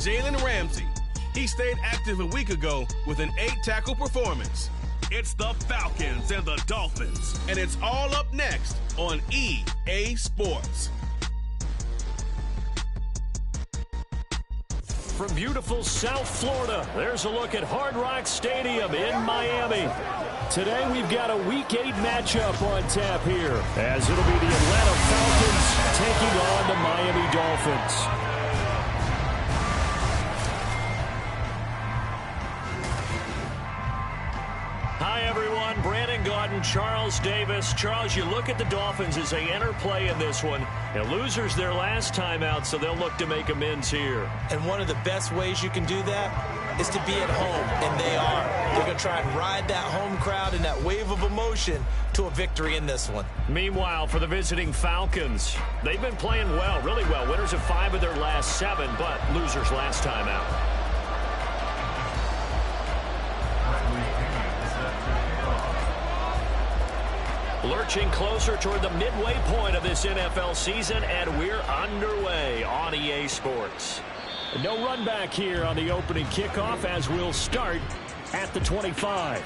Jalen Ramsey. He stayed active a week ago with an 8-tackle performance. It's the Falcons and the Dolphins, and it's all up next on EA Sports. From beautiful South Florida, there's a look at Hard Rock Stadium in Miami. Today we've got a Week 8 matchup on tap here, as it'll be the Atlanta Falcons taking on the Miami Dolphins. Hi, everyone. Brandon Gaudin, Charles Davis. Charles, you look at the Dolphins as they enter play in this one. And losers their last time out, so they'll look to make amends here. And one of the best ways you can do that is to be at home, and they are. They're going to try and ride that home crowd and that wave of emotion to a victory in this one. Meanwhile, for the visiting Falcons, they've been playing well, really well. Winners of 5 of their last 7, but losers last time out. Lurching closer toward the midway point of this NFL season, and we're underway on EA Sports. No run back here on the opening kickoff, as we'll start at the 25.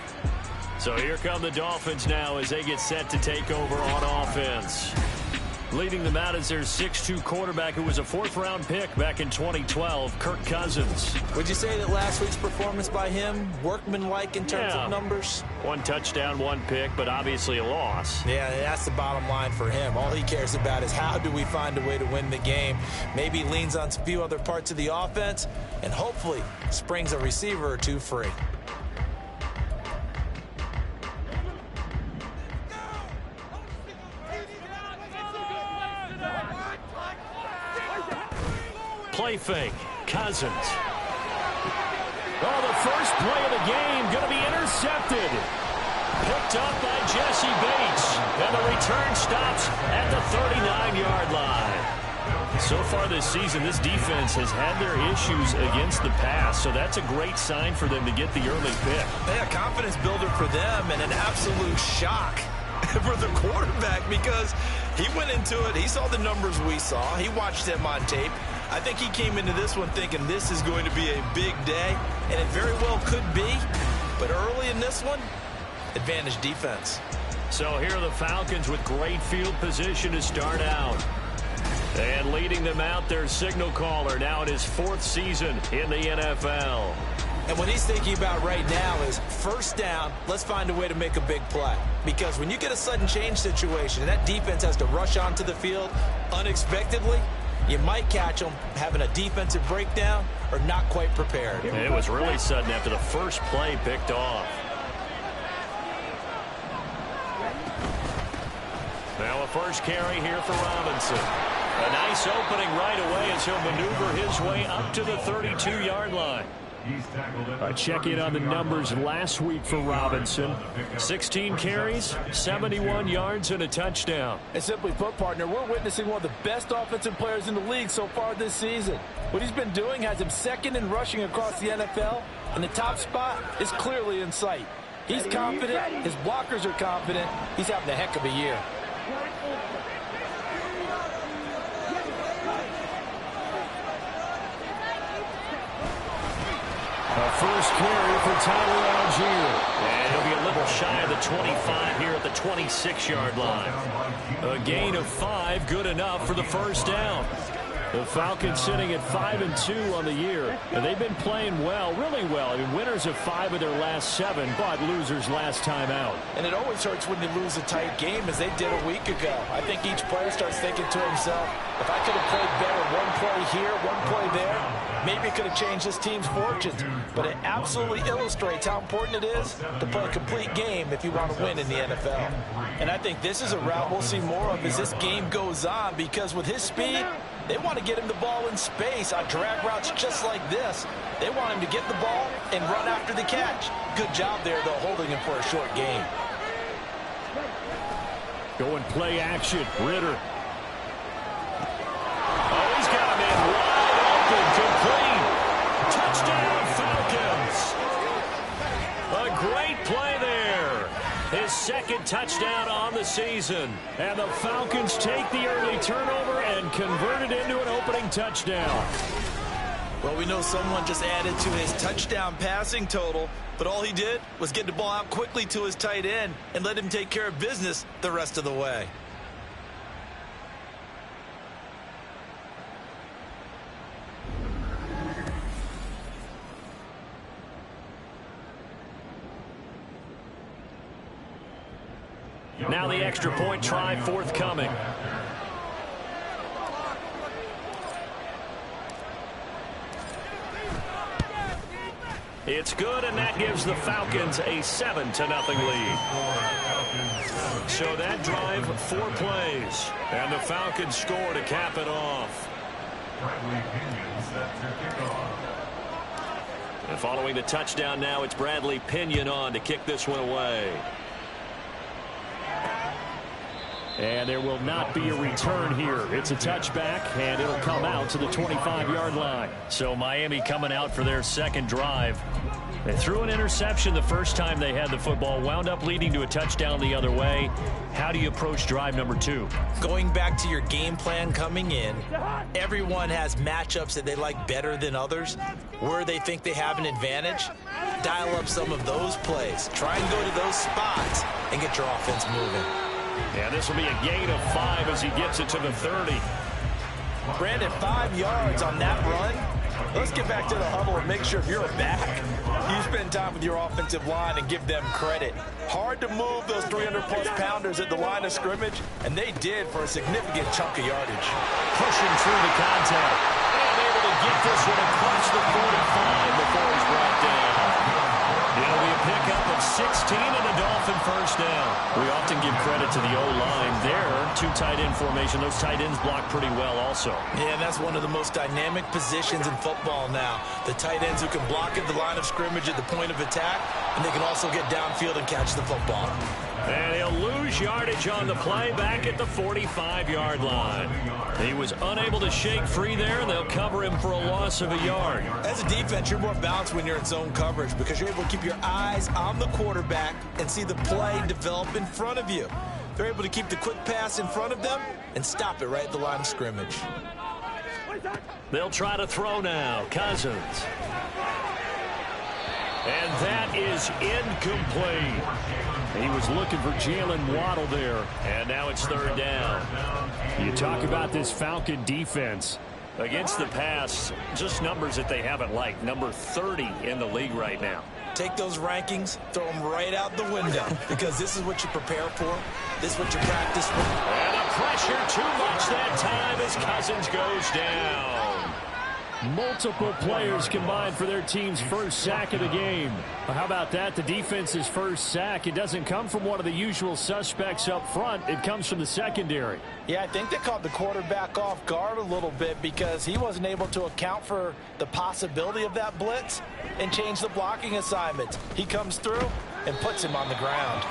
So here come the Dolphins now as they get set to take over on offense. Leading them out is their 6'2 quarterback who was a 4th-round pick back in 2012, Kirk Cousins. Would you say that last week's performance by him, workmanlike in terms of numbers? 1 touchdown, 1 pick, but obviously a loss. Yeah, that's the bottom line for him. All he cares about is how do we find a way to win the game. Maybe leans on a few other parts of the offense, and hopefully springs a receiver or 2 free. Play fake. Cousins. Oh, the first play of the game going to be intercepted. Picked up by Jesse Bates. And the return stops at the 39-yard line. So far this season, this defense has had their issues against the pass, so that's a great sign for them to get the early pick. Yeah, confidence builder for them and an absolute shock for the quarterback because he went into it. He saw the numbers we saw. He watched them on tape. I think he came into this one thinking this is going to be a big day, and it very well could be. But early in this one, advantage defense. So here are the Falcons with great field position to start out. And leading them out, their signal caller now in his 4th season in the NFL. And what he's thinking about right now is first down, let's find a way to make a big play. Because when you get a sudden change situation and that defense has to rush onto the field unexpectedly, you might catch them having a defensive breakdown or not quite prepared. It was really sudden after the first play picked off. Now a first carry here for Robinson. A nice opening right away as he'll maneuver his way up to the 32-yard line. Check in on the numbers last week for Robinson. 16 carries, 71 yards, and a touchdown. And simply put, partner, we're witnessing one of the best offensive players in the league so far this season. What he's been doing has him second in rushing across the NFL, and the top spot is clearly in sight. He's confident. His blockers are confident. He's having a heck of a year. A first carry for Tyler Algier. And he'll be a little shy of the 25 here at the 26-yard line. A gain of 5, good enough for the first down. The Falcons sitting at 5-2 on the year. And they've been playing well, really well. I mean, winners of 5 of their last 7, but losers last time out. And it always hurts when you lose a tight game, as they did a week ago. I think each player starts thinking to himself, if I could have played better one play here, one play there, maybe it could have changed this team's fortunes. But it absolutely illustrates how important it is to play a complete game if you want to win in the NFL. And I think this is a route we'll see more of as this game goes on, because with his speed, they want to get him the ball in space on drag routes just like this. They want him to get the ball and run after the catch. Good job there, though, holding him for a short gain. Going play action, Ritter. Oh, he's got him in wide open, complete. Touchdown, Falcons. A great play there. His 2nd touchdown on the season. And the Falcons take the early turnover and convert it into an opening touchdown. Well, we know someone just added to his touchdown passing total, but all he did was get the ball out quickly to his tight end and let him take care of business the rest of the way. Now the extra point try forthcoming. It's good, and that gives the Falcons a 7-0 lead. So that drive, 4 plays, and the Falcons score to cap it off. And following the touchdown now, it's Bradley Pinion on to kick this one away. And there will not be a return here. It's a touchback, and it'll come out to the 25-yard line. So Miami coming out for their second drive. They threw an interception the first time they had the football, wound up leading to a touchdown the other way. How do you approach drive number 2? Going back to your game plan coming in, everyone has matchups that they like better than others, where they think they have an advantage. Dial up some of those plays. Try and go to those spots and get your offense moving. Yeah, this will be a gain of 5 as he gets it to the 30. Brandon, 5 yards on that run. Let's get back to the huddle and make sure if you're back, you spend time with your offensive line and give them credit. Hard to move those 300-plus pounders at the line of scrimmage, and they did for a significant chunk of yardage. Pushing through the contact. And able to get this one across the 45 before he's brought down. It'll be a pickup of 16 and a Dolphin first down. We often give credit to the O-line there. 2 tight end formation. Those tight ends block pretty well also. Yeah, and that's one of the most dynamic positions in football now. The tight ends who can block at the line of scrimmage at the point of attack, and they can also get downfield and catch the football. And he'll lose yardage on the play back at the 45-yard line. He was unable to shake free there, and they'll cover him for a loss of a yard. As a defense, you're more balanced when you're in zone coverage because you're able to keep your eyes on the quarterback and see the play develop in front of you. They're able to keep the quick pass in front of them and stop it right at the line of scrimmage. They'll try to throw now. Cousins. And that is incomplete. He was looking for Jalen Waddle there. And now it's 3rd down. You talk about this Falcon defense. Against the pass, just numbers that they haven't liked. Number 30 in the league right now. Take those rankings, throw them right out the window because this is what you prepare for. This is what you practice for. And the pressure too much that time as Cousins goes down. Multiple players combined for their team's first sack of the game. How about that? The defense's first sack. It doesn't come from one of the usual suspects up front. It comes from the secondary. Yeah, I think they caught the quarterback off guard a little bit because he wasn't able to account for the possibility of that blitz and change the blocking assignments. He comes through and puts him on the ground.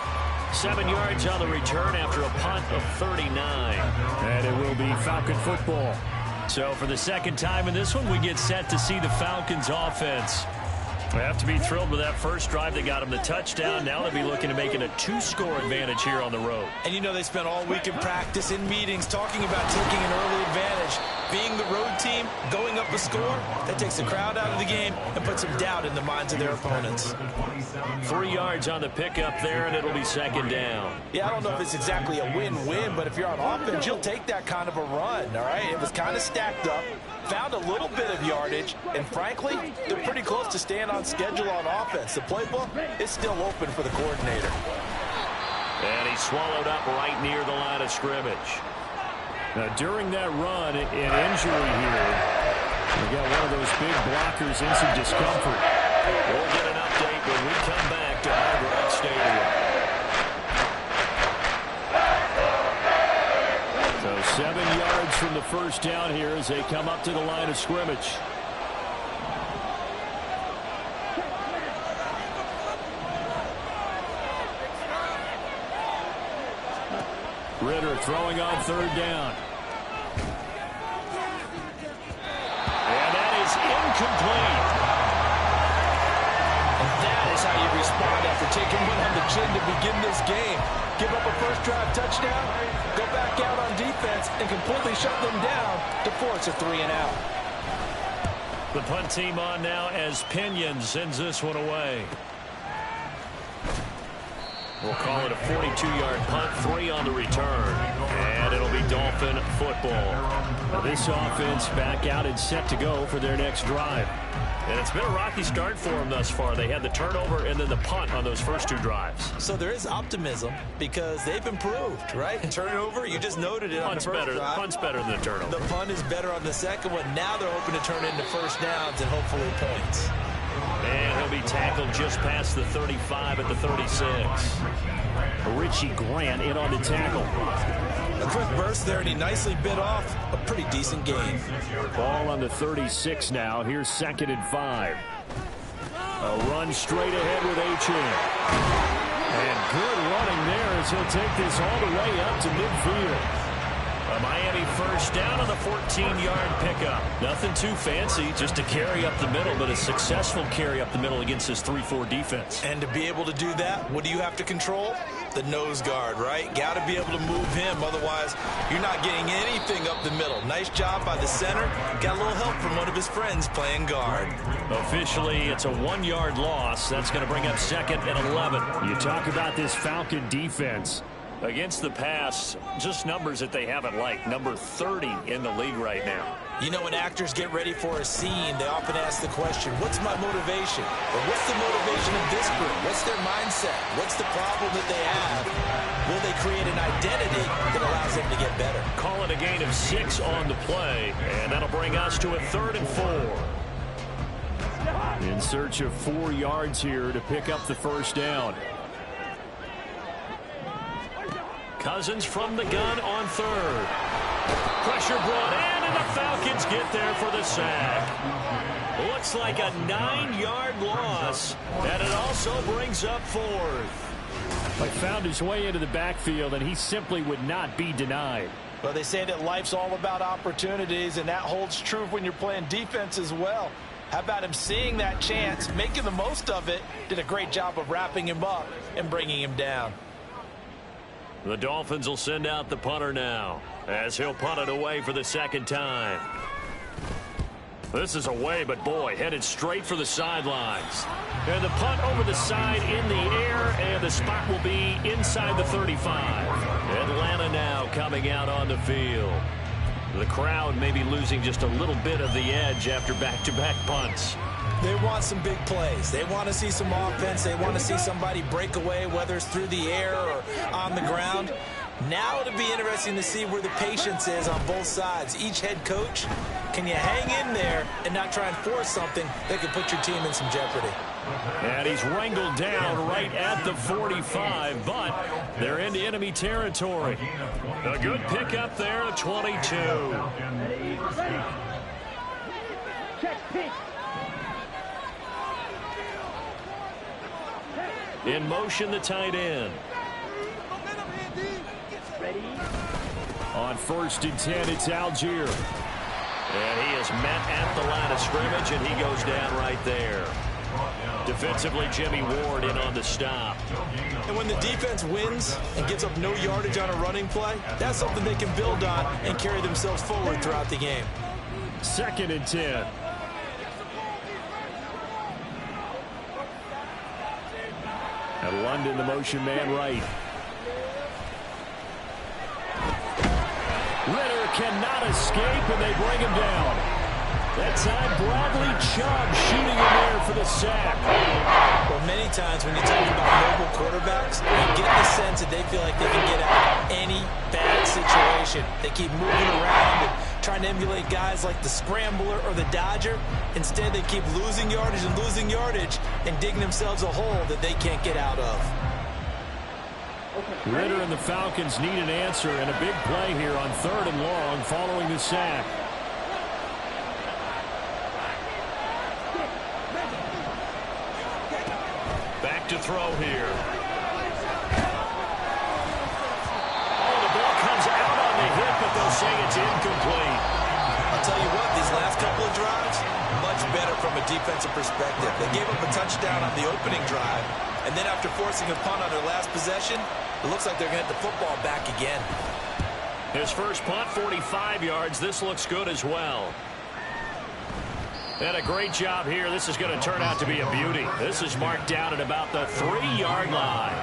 7 yards on the return after a punt of 39. And it will be Falcon football. So for the second time in this one, we get set to see the Falcons offense. We have to be thrilled with that first drive. They got him the touchdown. Now they'll be looking to make it a 2-score advantage here on the road. And you know they spent all week in practice, in meetings, talking about taking an early advantage. Being the road team, going up a score, that takes the crowd out of the game and puts some doubt in the minds of their opponents. 3 yards on the pickup there, and it'll be 2nd down. Yeah, I don't know if it's exactly a win-win, but if you're on offense, you'll take that kind of a run, all right? It was kind of stacked up, found a little bit of yardage, and frankly, they're pretty close to staying on schedule on offense. The playbook is still open for the coordinator. And he's swallowed up right near the line of scrimmage. Now, during that run, an injury here. We got one of those big blockers in some discomfort. We'll get an update when we come back to Hard Rock Stadium. So 7 yards from the first down here as they come up to the line of scrimmage. Ritter throwing on 3rd down. And that is incomplete. And that is how you respond after taking one on the chin to begin this game. Give up a first drive touchdown, go back out on defense, and completely shut them down to force a 3-and-out. The punt team on now as Pinion sends this one away. We'll call it a 42-yard punt, 3 on the return. And it'll be Dolphin football. Now this offense back out and set to go for their next drive. And it's been a rocky start for them thus far. They had the turnover and then the punt on those first 2 drives. So there is optimism because they've improved, right? Turnover, you just noted it on the first drive. Punt's better than the turnover. The punt is better on the second one. Now they're hoping to turn into first downs and hopefully points. And he'll be tackled just past the 35 at the 36. Richie Grant in on the tackle. A quick burst there, and he nicely bit off a pretty decent gain. Ball on the 36 now. Here's 2nd and 5. A run straight ahead with H.in. And good running there as he'll take this all the way up to midfield. A Miami first down on the 14-yard pickup. Nothing too fancy, just a carry up the middle, but a successful carry up the middle against this 3-4 defense. And to be able to do that, what do you have to control? The nose guard, right? Got to be able to move him, otherwise you're not getting anything up the middle. Nice job by the center. Got a little help from one of his friends playing guard. Officially, it's a 1-yard loss. That's going to bring up 2nd and 11. You talk about this Falcon defense. Against the pass, just numbers that they haven't liked. Number 30 in the league right now. You know, when actors get ready for a scene, they often ask the question, what's my motivation? Or what's the motivation of this group? What's their mindset? What's the problem that they have? Will they create an identity that allows them to get better? Call it a gain of 6 on the play, and that'll bring us to a 3rd and 4. In search of 4 yards here to pick up the first down. Cousins from the gun on 3rd. Pressure brought in, and the Falcons get there for the sack. Looks like a 9-yard loss, and it also brings up 4th. But found his way into the backfield, and he simply would not be denied. Well, they say that life's all about opportunities, and that holds true when you're playing defense as well. How about him seeing that chance, making the most of it, did a great job of wrapping him up and bringing him down. The Dolphins will send out the punter now as he'll punt it away for the 2nd time. This is away, but boy, headed straight for the sidelines. And the punt over the side in the air, and the spot will be inside the 35. Atlanta now coming out on the field. The crowd may be losing just a little bit of the edge after back-to-back punts. They want some big plays. They want to see some offense. They want to see somebody break away, whether it's through the air or on the ground. Now it'll be interesting to see where the patience is on both sides. Each head coach, can you hang in there and not try and force something that could put your team in some jeopardy? And he's wrangled down right at the 45, but they're into enemy territory. A good pickup there at 22. In motion, the tight end. On 1st and 10, it's Algier. And he is met at the line of scrimmage, and he goes down right there. Defensively, Jimmy Ward in on the stop. And when the defense wins and gives up no yardage on a running play, that's something they can build on and carry themselves forward throughout the game. 2nd and 10. And London, the motion man right. Ritter cannot escape, and they bring him down. That time, Bradley Chubb shooting in there for the sack. Well, many times when you talk about mobile quarterbacks, you get the sense that they feel like they can get out of any bad situation. They keep moving around and trying to emulate guys like the Scrambler or the Dodger. Instead, they keep losing yardage and digging themselves a hole that they can't get out of. Ritter and the Falcons need an answer, and a big play here on 3rd and long following the sack. Back to throw here. Oh, the ball comes out on the hit, but they'll say it's incomplete. I'll tell you what, these last couple of drives, much better from a defensive perspective. They gave up a touchdown on the opening drive, and then after forcing a punt on their last possession, it looks like they're going to get the football back again. His first punt, 45 yards. This looks good as well. And a great job here. This is going to turn out to be a beauty. This is marked down at about the 3-yard line.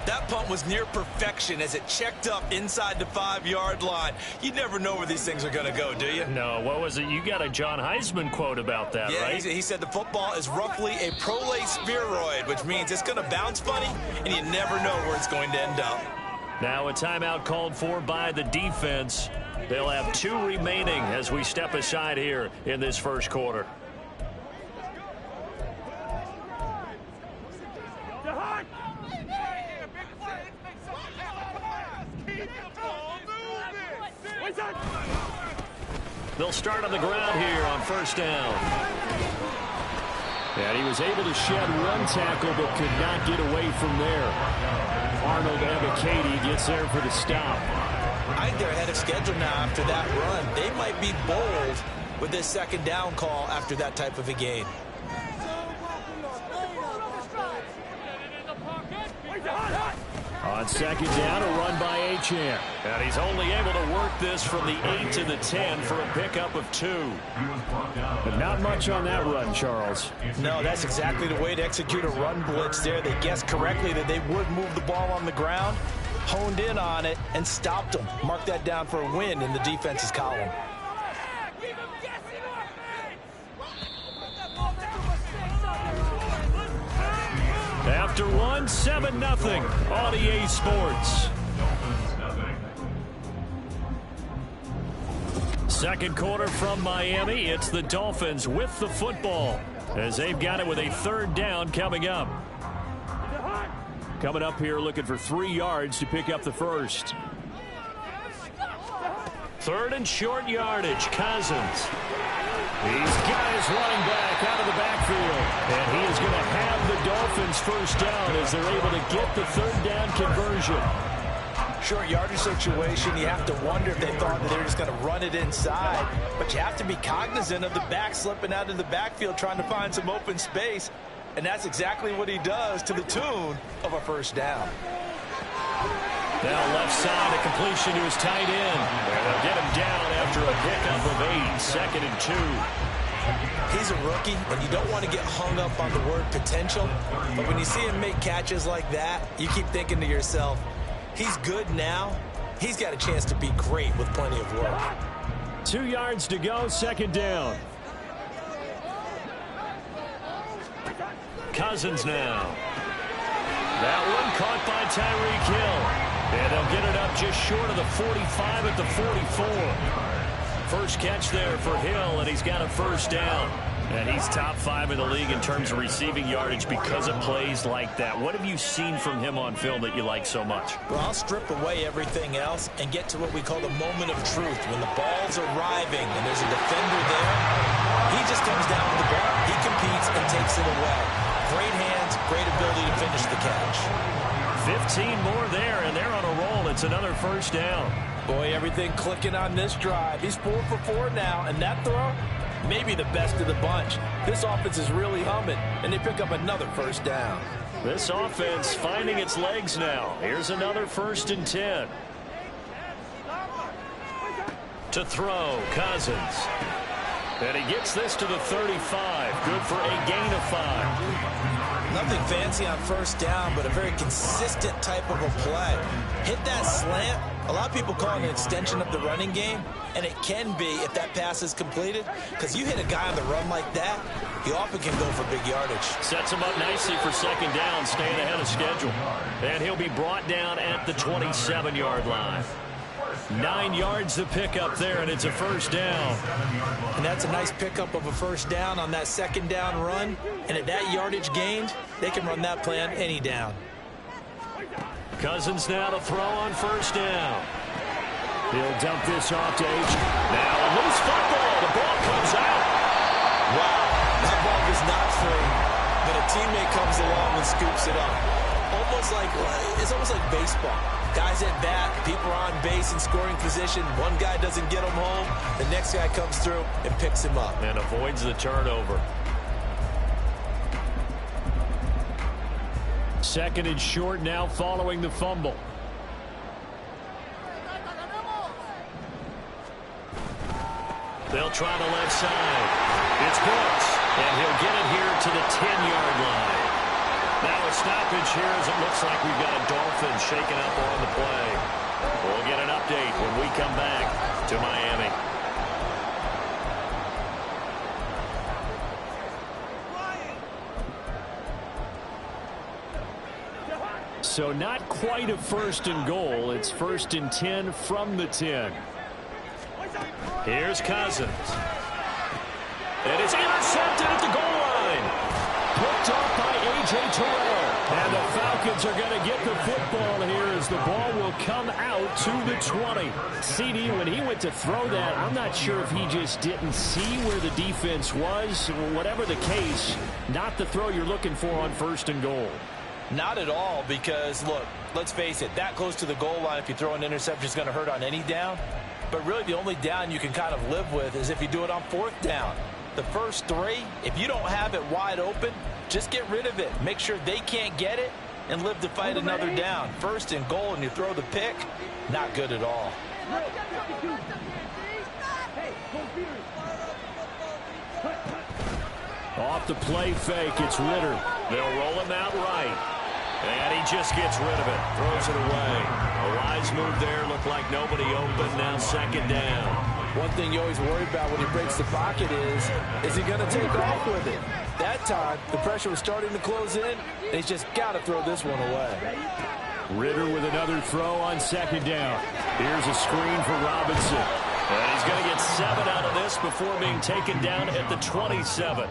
That punt was near perfection as it checked up inside the 5-yard line. You never know where these things are going to go, do you? No, what was it? You got a John Heisman quote about that, right? Yeah, he said the football is roughly a prolate spheroid, which means it's going to bounce funny, and you never know where it's going to end up. Now a timeout called for by the defense. They'll have 2 remaining as we step aside here in this first quarter. They'll start on the ground here on first down. And he was able to shed 1 tackle but could not get away from there. Arnold Ebiketie gets there for the stop. I think they're ahead of schedule now after that run. They might be bold with this second down call after that type of a gain. On second down, a run by Achane. And he's only able to work this from the 8 to the 10 for a pickup of 2. But not much on that run, Charles. No, that's exactly the way to execute a run blitz there. They guessed correctly that they would move the ball on the ground, honed in on it, and stopped them. Mark that down for a win in the defense's column. After 1, 7-0 on EA Sports. Second quarter from Miami. It's the Dolphins with the football as they've got it with a 3rd down coming up. Coming up here looking for 3 yards to pick up the first. 3rd and short yardage. Cousins. He's got his running back out of the backfield. And he is going to have the Dolphins first down as they're able to get the 3rd down conversion. Short yardage situation, you have to wonder if they thought that they were just going to run it inside. But you have to be cognizant of the back slipping out of the backfield trying to find some open space. And that's exactly what he does to the tune of a first down. Now left side, a completion to his tight end. And they'll get him down after a pickup of 8, 2nd and 2. He's a rookie, and you don't want to get hung up on the word potential. But when you see him make catches like that, you keep thinking to yourself, he's good now. He's got a chance to be great with plenty of work. 2 yards to go, 2nd down. Cousins now. That one caught by Tyreek Hill. And they'll get it up just short of the 45 at the 44. First catch there for Hill, and he's got a first down. And he's top 5 in the league in terms of receiving yardage because of plays like that. What have you seen from him on film that you like so much? Well, I'll strip away everything else and get to what we call the moment of truth. When the ball's arriving and there's a defender there, he just comes down with the ball. He competes and takes it away. Great hands, great ability to finish the catch. 15 more there, and they're on a roll. It's another first down. Boy, everything clicking on this drive. He's 4 for 4 now, and that throw, maybe the best of the bunch. This offense is really humming, and they pick up another first down. This offense finding its legs now. Here's another 1st and 10. To throw, Cousins. And he gets this to the 35. Good for a gain of 5. Nothing fancy on first down, but a very consistent type of a play. Hit that slant. A lot of people call it an extension of the running game, and it can be if that pass is completed, because you hit a guy on the run like that, he often can go for big yardage. Sets him up nicely for 2nd down, staying ahead of schedule. And he'll be brought down at the 27-yard line. 9 yards to pick up there, and it's a first down. And that's a nice pickup of a first down on that 2nd down run. And at that yardage gained, they can run that play on any down. Cousins now to throw on first down. He'll dump this off to Achane. Now a loose football. The ball comes out. Wow, that ball is not free, but a teammate comes along and scoops it up. It's almost like baseball. Guys at bat, people are on base in scoring position. One guy doesn't get him home. The next guy comes through and picks him up. And avoids the turnover. 2nd and short now following the fumble. They'll try the left side. It's booked, and he'll get it here to the 10-yard line. Now a stoppage here as it looks like we've got a Dolphins shaken up on the play. We'll get an update when we come back to Miami. So not quite a first and goal. It's first and 10 from the 10. Here's Cousins. And it's intercepted at the goal line. Picked off by A.J. Terrell. And the Falcons are going to get the football here as the ball will come out to the 20. CD, when he went to throw that, I'm not sure if he just didn't see where the defense was. Whatever the case, not the throw you're looking for on first and goal. Not at all, because, look, let's face it, that close to the goal line, if you throw an interception, is going to hurt on any down. But really the only down you can kind of live with is if you do it on fourth down. The first three, if you don't have it wide open, just get rid of it. Make sure they can't get it and live to fight another down. First and goal and you throw the pick, not good at all. Off the play fake, it's Ritter. They'll roll him out right. And he just gets rid of it. Throws it away. A wise move there. Looked like nobody open. Now second down. One thing you always worry about when he breaks the pocket is he going to take off with it? That time, the pressure was starting to close in. And he's just got to throw this one away. Ritter with another throw on second down. Here's a screen for Robinson. And he's going to get 7 out of this before being taken down at the 27.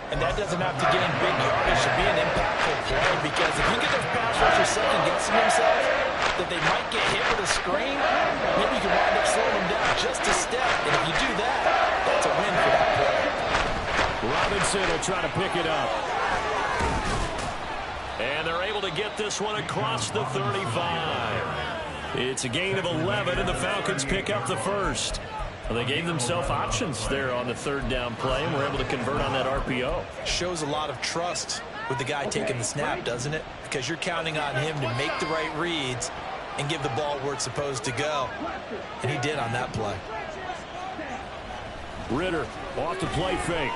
And that doesn't have to gain big yardage to be an impactful play, because if you get those pass rushers second-guessing themselves that they might get hit with a screen, maybe you can wind up slowing them down just a step. And if you do that, that's a win for that play. Robinson will try to pick it up. And they're able to get this one across the 35. It's a gain of 11, and the Falcons pick up the first. Well, they gave themselves options there on the third down play, and were able to convert on that RPO. Shows a lot of trust with the guy taking the snap, doesn't it? Because you're counting on him to make the right reads and give the ball where it's supposed to go. And he did on that play. Ritter off the play fake.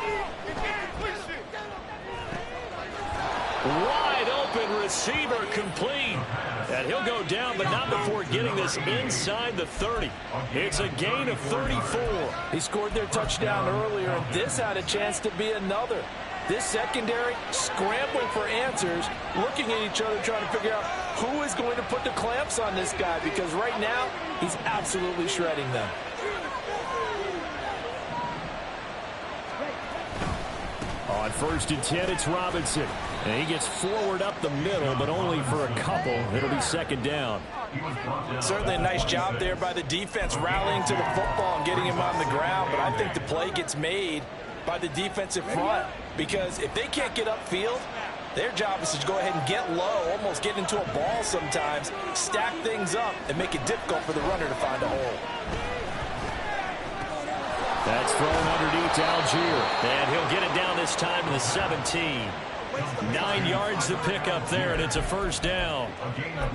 Wide open receiver complete. And he'll go down, but not before getting this inside the 30. It's a gain of 34. He scored their touchdown earlier, and this had a chance to be another. This secondary scrambling for answers, looking at each other, trying to figure out who is going to put the clamps on this guy, because right now he's absolutely shredding them. On first and 10, it's Robinson. And he gets forward up the middle, but only for a couple. It'll be second down. Certainly a nice job there by the defense, rallying to the football and getting him on the ground. But I think the play gets made by the defensive front, because if they can't get upfield, their job is to go ahead and get low, almost get into a ball sometimes, stack things up, and make it difficult for the runner to find a hole. That's thrown underneath to Algier. And he'll get it down this time to the 17. 9 yards to pick up there, and it's a first down.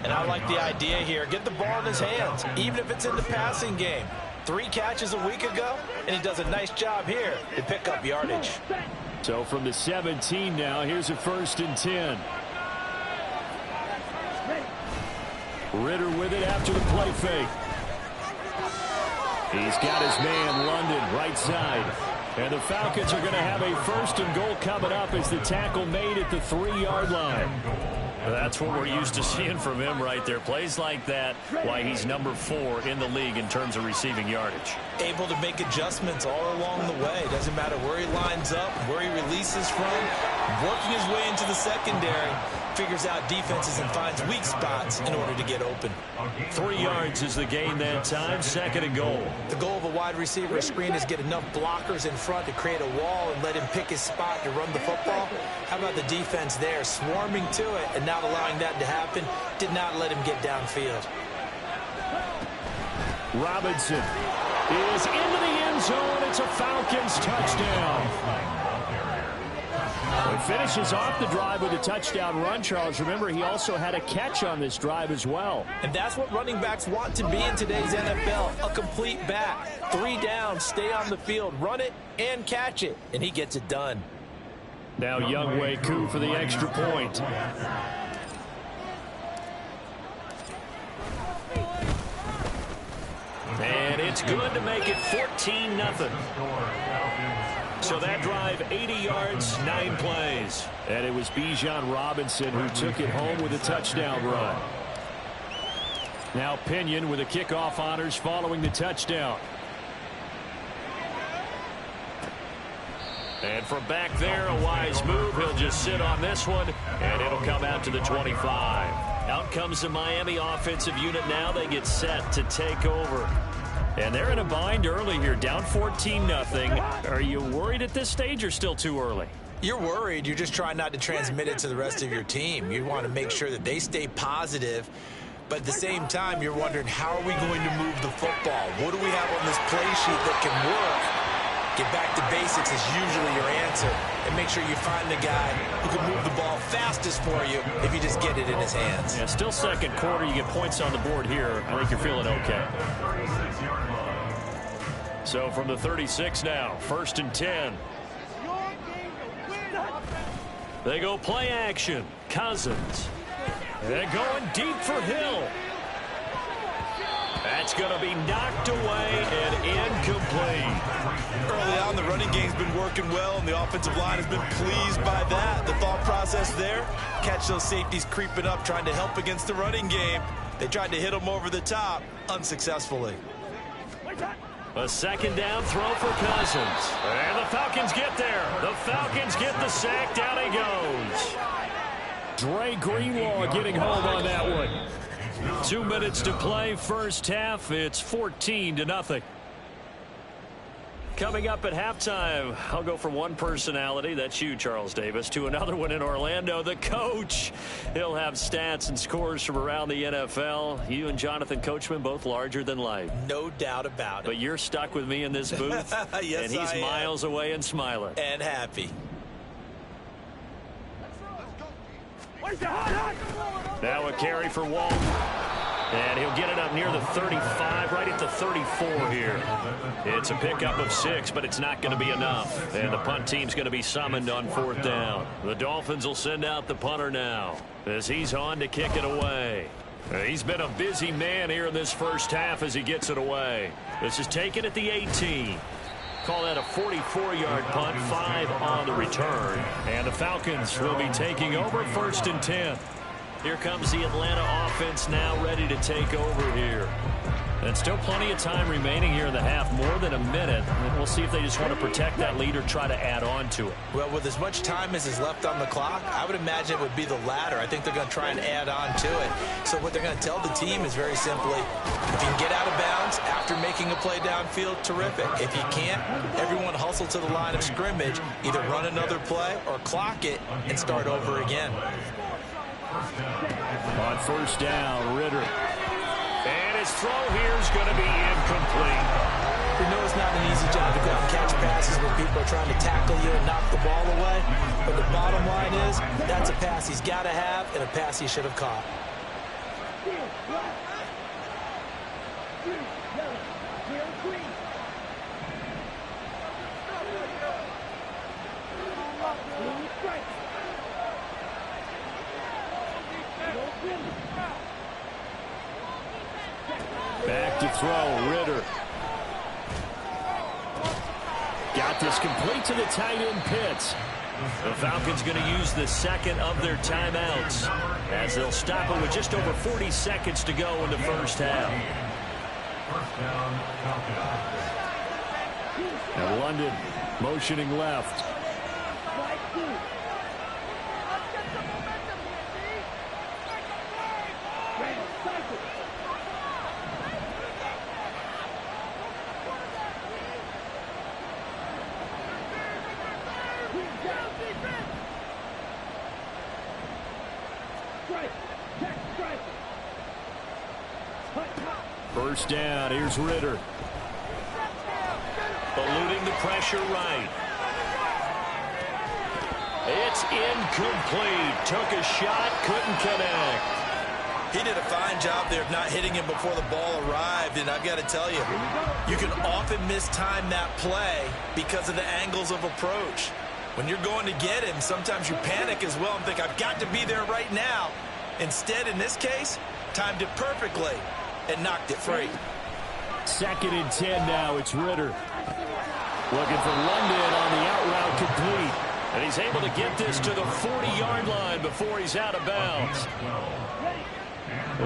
And I like the idea here. Get the ball in his hands, even if it's in the passing game. 3 catches a week ago, and he does a nice job here to pick up yardage. So from the 17 now, here's a first and 10. Ritter with it after the play fake. He's got his man, London, right side. And the Falcons are going to have a first and goal coming up as the tackle made at the 3-yard line. That's what we're used to seeing from him right there. Plays like that, why he's number 4 in the league in terms of receiving yardage. Able to make adjustments all along the way. Doesn't matter where he lines up, where he releases from. Working his way into the secondary. Figures out defenses and finds weak spots in order to get open. 3 yards is the gain that time. Second and goal. The goal of a wide receiver screen is get enough blockers in front to create a wall and let him pick his spot to run the football. How about the defense there, swarming to it and not allowing that to happen? Did not let him get downfield. Robinson is into the end zone. It's a Falcons touchdown. The finishes off the drive with a touchdown run, Charles. Remember, he also had a catch on this drive as well. And that's what running backs want to be in today's NFL, a complete back. 3 downs, stay on the field, run it, and catch it, and he gets it done. Now Younghoe Koo for the extra point. And it's good to make it 14-0. So that drive, 80 yards, 9 plays. And it was Bijan Robinson who took it home with a touchdown run. Now Pinion with the kickoff honors following the touchdown. And from back there, a wise move. He'll just sit on this one, and it'll come out to the 25. Out comes the Miami offensive unit now. They get set to take over. And they're in a bind early here, down 14-0. Are you worried at this stage or still too early? You're worried. You're just trying not to transmit it to the rest of your team. You want to make sure that they stay positive. But at the same time, you're wondering, how are we going to move the football? What do we have on this play sheet that can work? Get back to basics is usually your answer. And make sure you find the guy who can move the ball fastest for you if you just get it in his hands. Yeah, still second quarter. You get points on the board here. I think you're feeling okay. So from the 36 now, 1st and 10. They go play action. Cousins. They're going deep for Hill. That's going to be knocked away and incomplete. Early on, the running game's been working well, and the offensive line has been pleased by that. The thought process there, catch those safeties creeping up, trying to help against the running game. They tried to hit them over the top, unsuccessfully. A second down throw for Cousins. And the Falcons get there. The Falcons get the sack. Down he goes. Dre Greenlaw getting home on that one. 2 minutes to play, first half. It's 14-0. Coming up at halftime, I'll go from one personality, that's you, Charles Davis, to another one in Orlando, the coach. He'll have stats and scores from around the NFL. You and Jonathan Coachman, both larger than life. No doubt about it. But you're stuck with me in this booth, yes, and he's miles away and smiling. And happy. Now a carry for Walt. And he'll get it up near the 35, right at the 34 here. It's a pickup of 6, but it's not going to be enough. And the punt team's going to be summoned on 4th down. The Dolphins will send out the punter now as he's on to kick it away. He's been a busy man here in this first half as he gets it away. This is taken at the 18. Call that a 44-yard punt, 5 on the return. And the Falcons will be taking over 1st and 10. Here comes the Atlanta offense now ready to take over here. And still plenty of time remaining here in the half, more than a minute. And we'll see if they just want to protect that lead or try to add on to it. Well, with as much time as is left on the clock, I would imagine it would be the latter. I think they're going to try and add on to it. So what they're going to tell the team is very simply, if you can get out of bounds after making a play downfield, terrific. If you can't, everyone hustle to the line of scrimmage, either run another play or clock it and start over again. On 1st down, Ritter. And his throw here is going to be incomplete. We know it's not an easy job to go out and catch passes when people are trying to tackle you and knock the ball away. But the bottom line is, that's a pass he's got to have and a pass he should have caught. Back to throw, Ritter. Got this complete to the tight end Pitts. The Falcons going to use the second of their timeouts as they'll stop it with just over 40 seconds to go in the first half. And London motioning left. First down, here's Ritter. Eluding the pressure right. It's incomplete. Took a shot, couldn't connect. He did a fine job there of not hitting him before the ball arrived, and I've got to tell you, you can often mistime that play because of the angles of approach. When you're going to get him, sometimes you panic as well and think, I've got to be there right now. Instead, in this case, timed it perfectly and knocked it free. 2nd and 10 now. It's Ritter. Looking for London on the out route complete. And he's able to get this to the 40-yard line before he's out of bounds.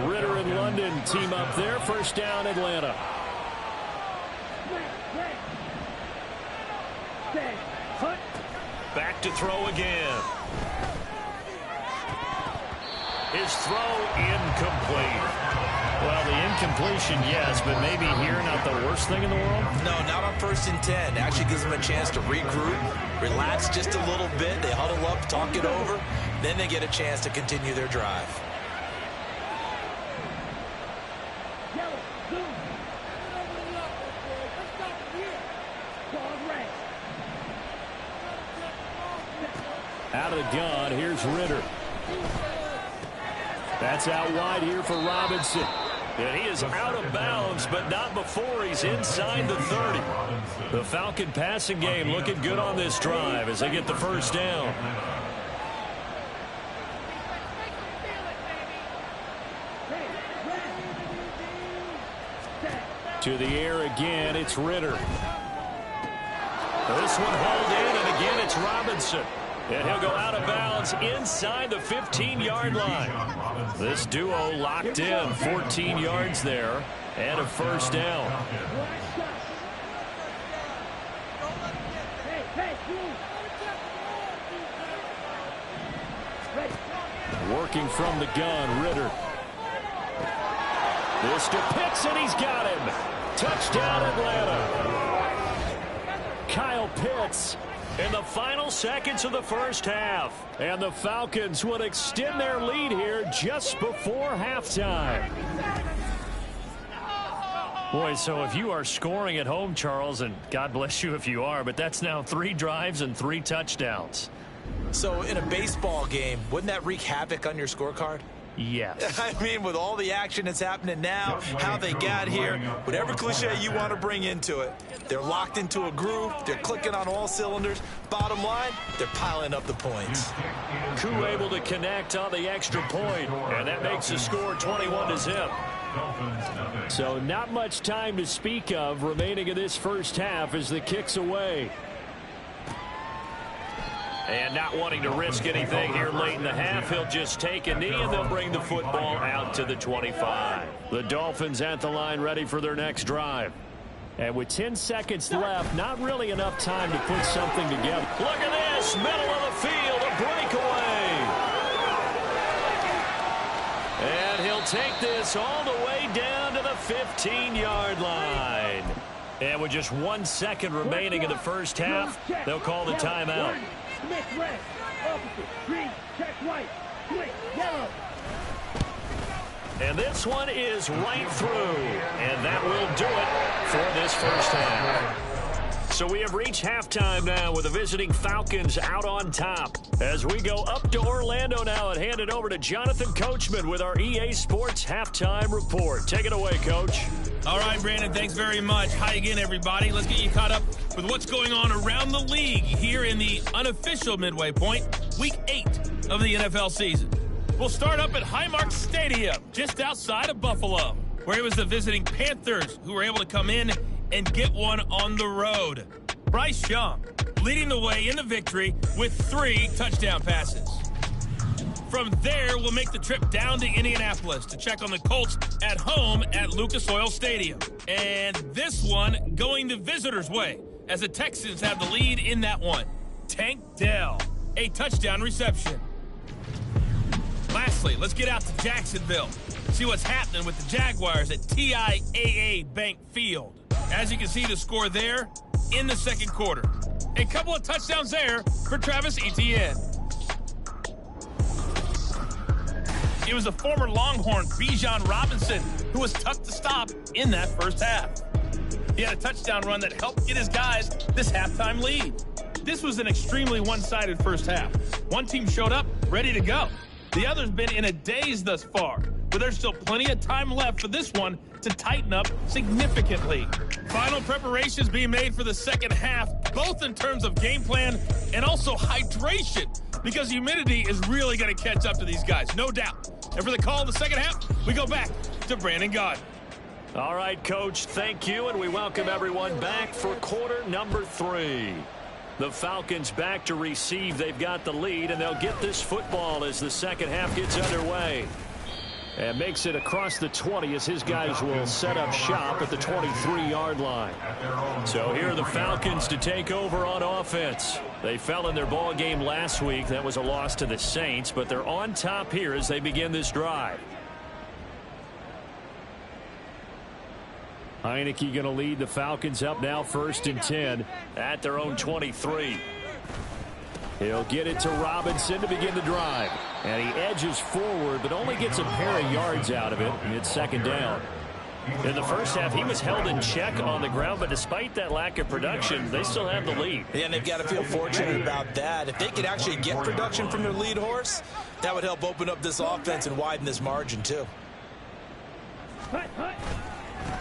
Ritter and London team up there. 1st down, Atlanta. Back to throw again. His throw incomplete. Well, the incompletion, yes, but maybe here not the worst thing in the world? No, not on 1st and 10. Actually gives them a chance to regroup, relax just a little bit. They huddle up, talk it over. Then they get a chance to continue their drive. Out of the gun, here's Ritter. That's out wide here for Robinson. And he is out of bounds, but not before he's inside the 30. The Falcon passing game looking good on this drive as they get the 1st down. To the air again, it's Ritter. This one hauled in, and again it's Robinson. And he'll go out of bounds inside the 15-yard line. This duo locked in, 14 yards there, and a 1st down. Working from the gun, Ritter. This to Pitts, and he's got him. Touchdown, Atlanta. Kyle Pitts in the final seconds of the 1st half. And the Falcons would extend their lead here just before halftime. Boy, so if you are scoring at home, Charles, and God bless you if you are, but that's now 3 drives and 3 touchdowns. So in a baseball game, wouldn't that wreak havoc on your scorecard? Yes. I mean, with all the action that's happening now, how they got here, whatever cliche you want to bring into it, they're locked into a groove, they're clicking on all cylinders. Bottom line, they're piling up the points. Koo able to connect on the extra point, and that makes the score 21-0. So not much time to speak of remaining in this 1st half as the kick's away. And not wanting to risk anything here late in the half, he'll just take a knee and they'll bring the football out to the 25. The Dolphins at the line ready for their next drive. And with 10 seconds left, not really enough time to put something together. Look at this, middle of the field, a breakaway. And he'll take this all the way down to the 15-yard line. And with just 1 second remaining in the 1st half, they'll call the timeout. Smith red, opposite, green, check white, split, yellow. And this one is right through. And that will do it for this 1st half. So we have reached halftime now with the visiting Falcons out on top. As we go up to Orlando now and hand it over to Jonathan Coachman with our EA Sports Halftime Report. Take it away, Coach. All right, Brandon, thanks very much. Hi again, everybody. Let's get you caught up with what's going on around the league here in the unofficial midway point, Week 8 of the NFL season. We'll start up at Highmark Stadium, just outside of Buffalo, where it was the visiting Panthers who were able to come in and get one on the road. Bryce Young leading the way in the victory with 3 touchdown passes. From there, we'll make the trip down to Indianapolis to check on the Colts at home at Lucas Oil Stadium. And this one going the visitors' way, as the Texans have the lead in that one. Tank Dell, a touchdown reception. Lastly, let's get out to Jacksonville, see what's happening with the Jaguars at TIAA Bank Field. As you can see, the score there in the 2nd quarter. A couple of touchdowns there for Travis Etienne. It was the former Longhorn Bijan Robinson who was tough to stop in that 1st half. He had a touchdown run that helped get his guys this halftime lead. This was an extremely one-sided first half. One team showed up, ready to go. The other's been in a daze thus far, but there's still plenty of time left for this one to tighten up significantly. Final preparations being made for the second half, both in terms of game plan and also hydration, because humidity is really going to catch up to these guys, no doubt. And for the call in the second half, we go back to Brandon Gaudin. All right, Coach, thank you, and we welcome everyone back for quarter number 3. The Falcons back to receive. They've got the lead, and they'll get this football as the second half gets underway. And makes it across the 20 as his guys will set up shop at the 23-yard line. So here are the Falcons to take over on offense. They fell in their ball game last week. That was a loss to the Saints, but they're on top here as they begin this drive. Heineke going to lead the Falcons up now 1st and 10 at their own 23. He'll get it to Robinson to begin the drive. And he edges forward, but only gets a pair of yards out of it. And it's second down. In the first half, he was held in check on the ground, but despite that lack of production, they still have the lead. Yeah, and they've got to feel fortunate about that. If they could actually get production from their lead horse, that would help open up this offense and widen this margin, too.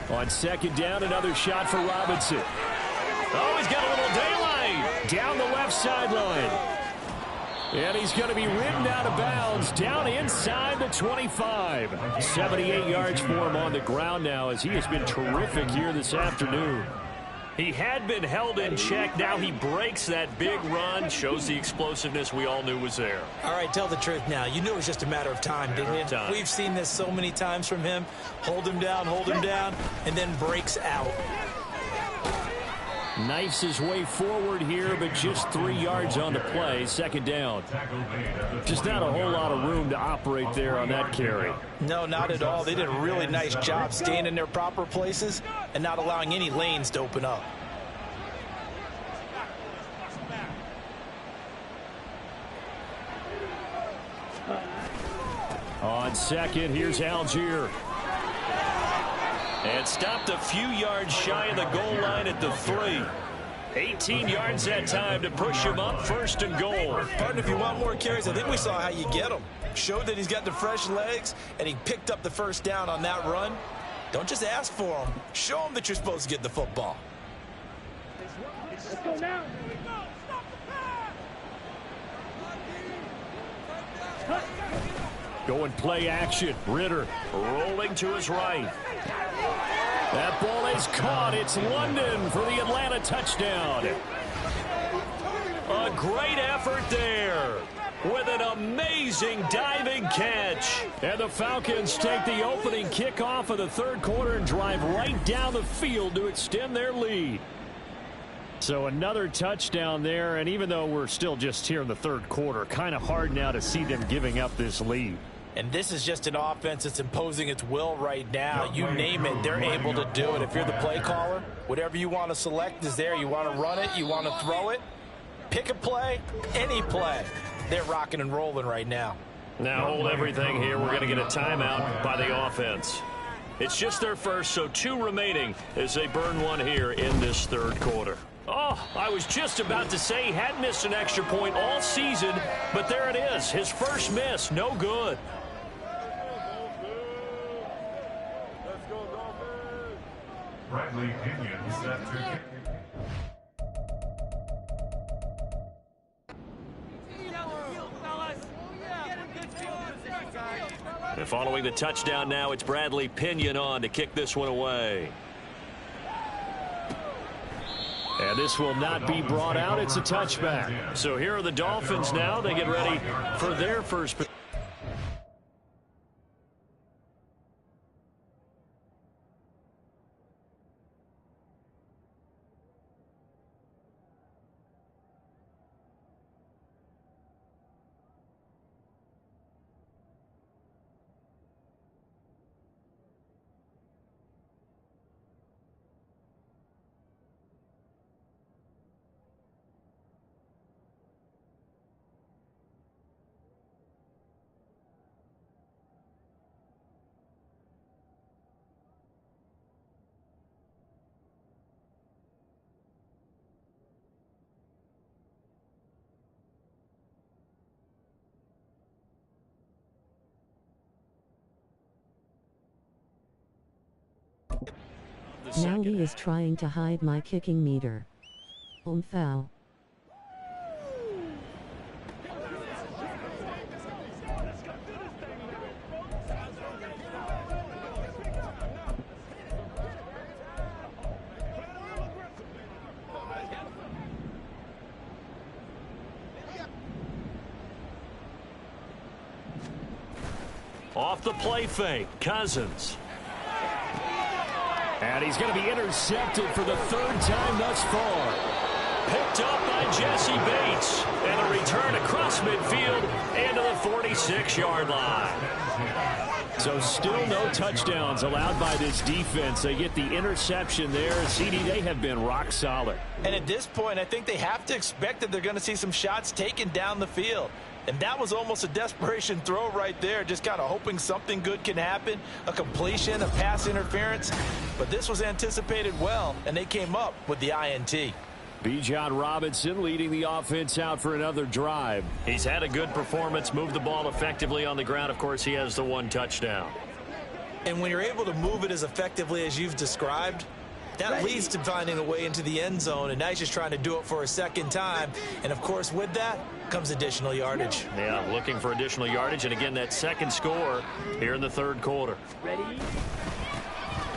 On second down, another shot for Robinson. Oh, he's got a little daylight down the left sideline. And he's going to be ridden out of bounds down inside the 25. 78 yards for him on the ground now as he has been terrific here this afternoon. He had been held in check. Now he breaks that big run. Shows the explosiveness we all knew was there. All right, tell the truth now. You knew it was just a matter of time, didn't you? We've seen this so many times from him. Hold him down, and then breaks out. Knifes his way forward here, but just 3 yards on the play. Second down. Just not a whole lot of room to operate there on that carry. No, not at all. They did a really nice job staying in their proper places and not allowing any lanes to open up. On second, here's Algier. And stopped a few yards shy of the goal line at the 3. 18 yards that time to push him up 1st and goal. Partner, if you want more carries, I think we saw how you get him. Showed that he's got the fresh legs, and he picked up the first down on that run. Don't just ask for him. Show him that you're supposed to get the football. Let's go now. Going play action. Ritter rolling to his right. That ball is caught. It's London for the Atlanta touchdown. A great effort there with an amazing diving catch. And the Falcons take the opening kickoff of the third quarter and drive right down the field to extend their lead. So another touchdown there, and even though we're still just here in the third quarter, kind of hard now to see them giving up this lead. And this is just an offense that's imposing its will right now. You name it, they're able to do it. If you're the play caller, whatever you want to select is there. You want to run it, you want to throw it, pick a play, any play. They're rocking and rolling right now. Now hold everything here. We're going to get a timeout by the offense. It's just their first, so 2 remaining as they burn one here in this third quarter. Oh, I was just about to say he had missed an extra point all season, but there it is. His first miss, no good. Bradley Pinion set to kick. And following the touchdown now, it's Bradley Pinion on to kick this one away. And this will not be brought out. It's a touchback. So here are the Dolphins now. They get ready for their first. the Now second. he is trying to hide my kicking meter. Foul. Off the play fake, Cousins. And he's going to be intercepted for the third time thus far. Picked up by Jesse Bates. And a return across midfield into the 46-yard line. So still no touchdowns allowed by this defense. They get the interception there. CD, they have been rock solid. And at this point, I think they have to expect that they're going to see some shots taken down the field. And that was almost a desperation throw right there, just kind of hoping something good can happen, a completion, a pass interference. But this was anticipated well, and they came up with the INT. Bijan Robinson leading the offense out for another drive. He's had a good performance, moved the ball effectively on the ground. Of course, he has the one touchdown. And when you're able to move it as effectively as you've described, that leads to finding a way into the end zone, and now he's just trying to do it for a second time. And, of course, with that comes additional yardage. Yeah, looking for additional yardage, and again, that second score here in the third quarter. Ready?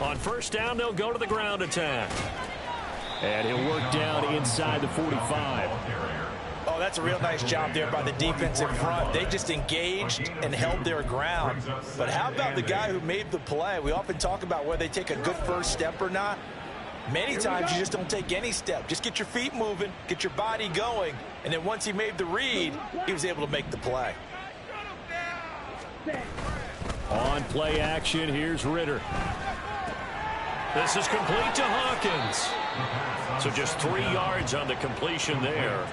On first down, they'll go to the ground attack. And he'll work down inside the 45. Oh, that's a real nice job there by the defensive front. They just engaged and held their ground. But how about the guy who made the play? We often talk about whether they take a good first step or not. Many times you just don't take any step. Just get your feet moving, get your body going, and then once he made the read, he was able to make the play. On play action, here's Ritter. This is complete to Hawkins. So just 3 yards on the completion there.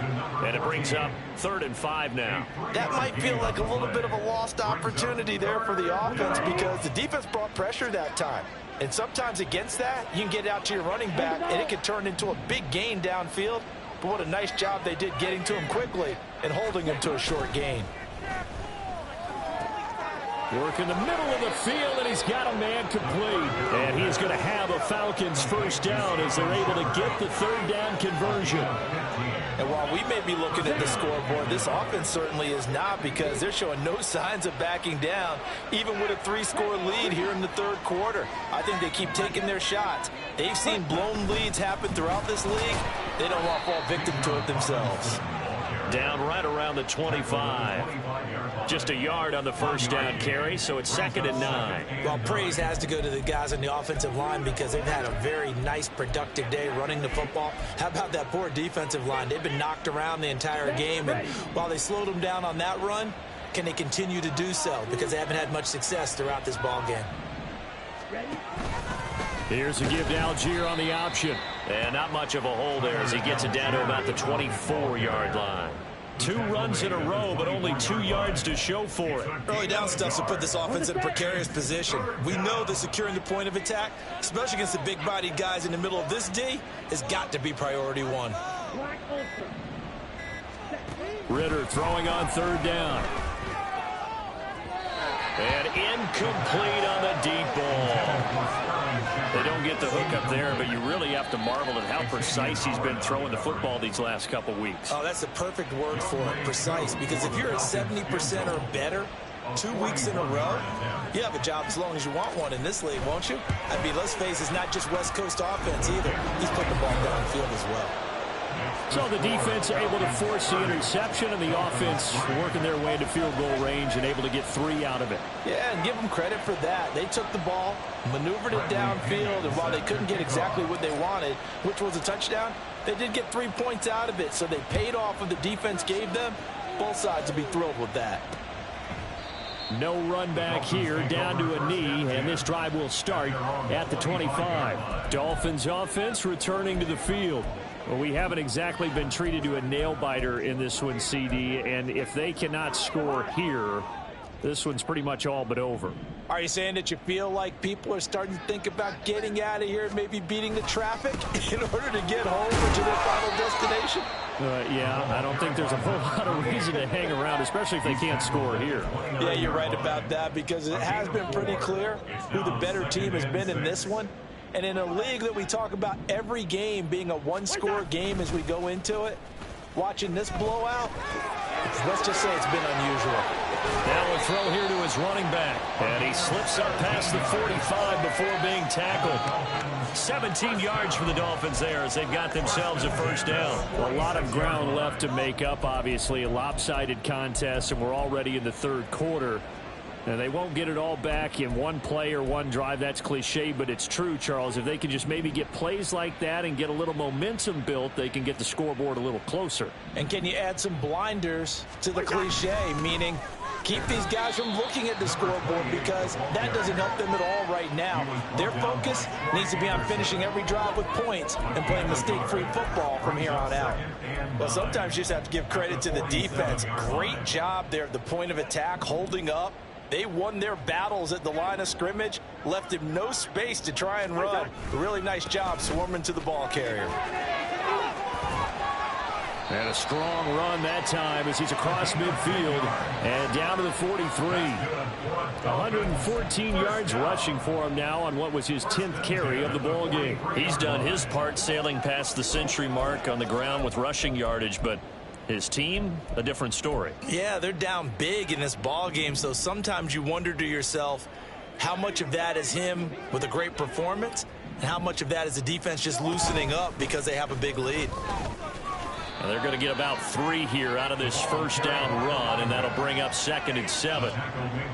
And it brings up 3rd and 5 now. That might feel like a little bit of a lost opportunity there for the offense because the defense brought pressure that time. And sometimes against that, you can get out to your running back, and it can turn into a big gain downfield. But what a nice job they did getting to him quickly and holding him to a short gain. Work in the middle of the field, and he's got a man complete. And he's going to have a Falcons first down as they're able to get the third down conversion. And while we may be looking at the scoreboard, this offense certainly is not because they're showing no signs of backing down, even with a 3-score lead here in the third quarter. I think they keep taking their shots. They've seen blown leads happen throughout this league. They don't want to fall victim to it themselves. Down right around the 25. Just a yard on the first down carry, so it's 2nd and 9. Well, praise has to go to the guys on the offensive line because they've had a very nice, productive day running the football. How about that poor defensive line? They've been knocked around the entire game, and while they slowed them down on that run, can they continue to do so? Because they haven't had much success throughout this ball game. Here's a give to Algier on the option. And not much of a hole there as he gets it down to about the 24-yard line. 2 runs in a row, but only 2 yards to show for it. Early down stuff to put this offense in a precarious position. We know that securing the point of attack, especially against the big-bodied guys in the middle of this D, has got to be priority 1. Ritter throwing on 3rd down. And incomplete on the deep ball. They don't get the hook up there, but you really have to marvel at how precise he's been throwing the football these last couple weeks. Oh, that's the perfect word for it, precise. Because if you're at 70% or better 2 weeks in a row, you have a job as long as you want one in this league, won't you? I mean, let's face it, it's not just West Coast offense either. He's putting the ball downfield as well. So the defense able to force the interception, and the offense working their way into field goal range and able to get 3 out of it. Yeah, and give them credit for that. They took the ball, maneuvered it downfield, and while they couldn't get exactly what they wanted, which was a touchdown, they did get 3 points out of it. So they paid off what the defense gave them. Both sides will be thrilled with that. No run back here, down to a knee, and this drive will start at the 25. Dolphins offense returning to the field. Well, we haven't exactly been treated to a nail-biter in this one, CD, and if they cannot score here, this one's pretty much all but over. Are you saying that you feel like people are starting to think about getting out of here and maybe beating the traffic in order to get home or to their final destination? Yeah, I don't think there's a whole lot of reason to hang around, especially if they can't score here. Yeah, you're right about that because it has been pretty clear who the better team has been in this one. And in a league that we talk about every game being a one-score game as we go into it, watching this blowout, let's just say it's been unusual. Now a throw here to his running back. And he slips up past the 45 before being tackled. 17 yards for the Dolphins there as they've got themselves a first down. Well, a lot of ground left to make up, obviously. A lopsided contest, and we're already in the third quarter. And they won't get it all back in one play or one drive. That's cliche, but it's true, Charles. If they can just maybe get plays like that and get a little momentum built, they can get the scoreboard a little closer. And can you add some blinders to the cliche, meaning keep these guys from looking at the scoreboard, because that doesn't help them at all right now. Their focus needs to be on finishing every drive with points and playing mistake-free football from here on out. Well, sometimes you just have to give credit to the defense. Great job there at the point of attack, holding up. They won their battles at the line of scrimmage, left him no space to try and run. A really nice job swarming to the ball carrier. And a strong run that time as he's across midfield and down to the 43. 114 yards rushing for him now on what was his 10th carry of the ball game. He's done his part sailing past the century mark on the ground with rushing yardage, but his team, a different story. Yeah, they're down big in this ball game, so sometimes you wonder to yourself how much of that is him with a great performance and how much of that is the defense just loosening up because they have a big lead. And they're going to get about 3 here out of this first down run, and that'll bring up 2nd and 7.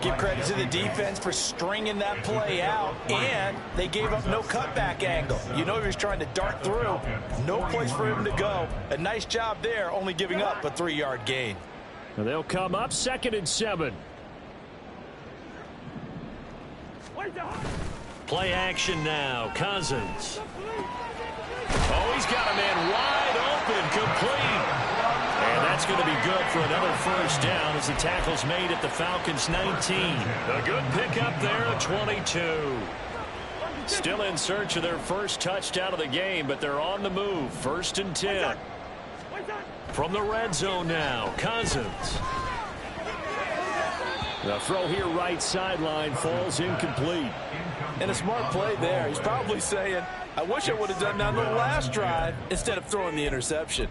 Give credit to the defense for stringing that play out, and they gave up no cutback angle. You know he was trying to dart through. No place for him to go. A nice job there, only giving up a 3-yard gain. And they'll come up 2nd and 7. Play action now. Cousins. Oh, he's got a man wide open, complete. And that's going to be good for another first down as the tackle's made at the Falcons' 19. A good pickup there at 22. Still in search of their first touchdown of the game, but they're on the move. 1st and 10. From the red zone now, Cousins. The throw here right sideline falls incomplete. And a smart play there. He's probably saying, I wish I would have done that on the last drive instead of throwing the interception.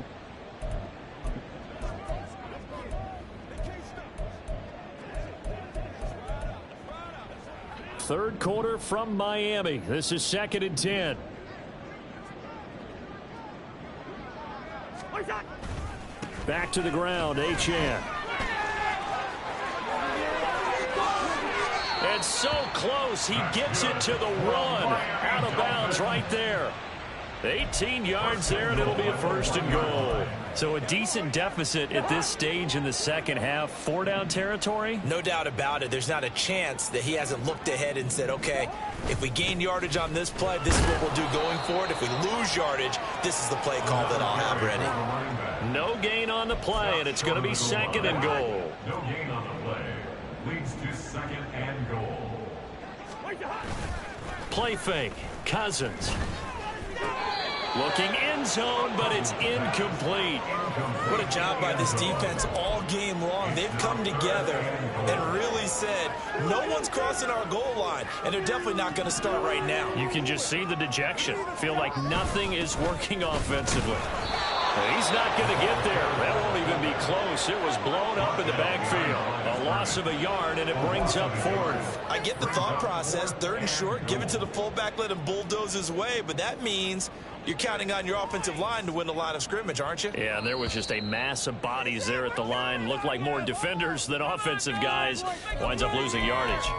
Third quarter from Miami. This is 2nd and 10. Back to the ground, HN. And so close, he gets it to the 1. Out of bounds right there. 18 yards there, and it'll be a 1st and goal. So a decent deficit at this stage in the second half. 4-down territory? No doubt about it. There's not a chance that he hasn't looked ahead and said, okay, if we gain yardage on this play, this is what we'll do going forward. If we lose yardage, this is the play call that I'll have ready. No gain on the play, and it's going to be 2nd and goal. No gain on the play. Leads to 2nd and goal. Play fake. Cousins. Looking end zone, but it's incomplete. What a job by this defense all game long. They've come together and really said, no one's crossing our goal line, and they're definitely not going to start right now. You can just see the dejection. Feel like nothing is working offensively. He's not going to get there. That won't even be close. It was blown up in the backfield. A loss of a yard, and it brings up 4th. I get the thought process. 3rd and short, give it to the fullback, let him bulldoze his way. But that means you're counting on your offensive line to win the line of scrimmage, aren't you? Yeah, and there was just a mass of bodies there at the line. Looked like more defenders than offensive guys. Winds up losing yardage.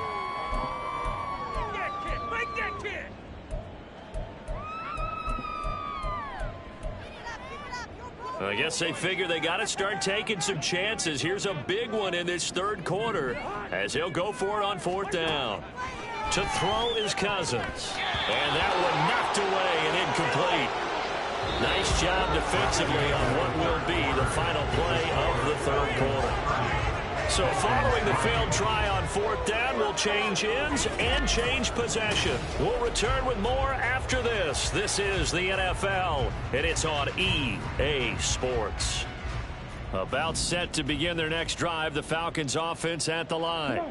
I guess they figure they got to start taking some chances. Here's a big one in this third quarter as he'll go for it on 4th down. To throw is Cousins. And that one knocked away and incomplete. Nice job defensively on what will be the final play of the third quarter. So following the failed try on 4th down, we'll change ends and change possession. We'll return with more after this. This is the NFL, and it's on EA Sports. About set to begin their next drive, the Falcons offense at the line.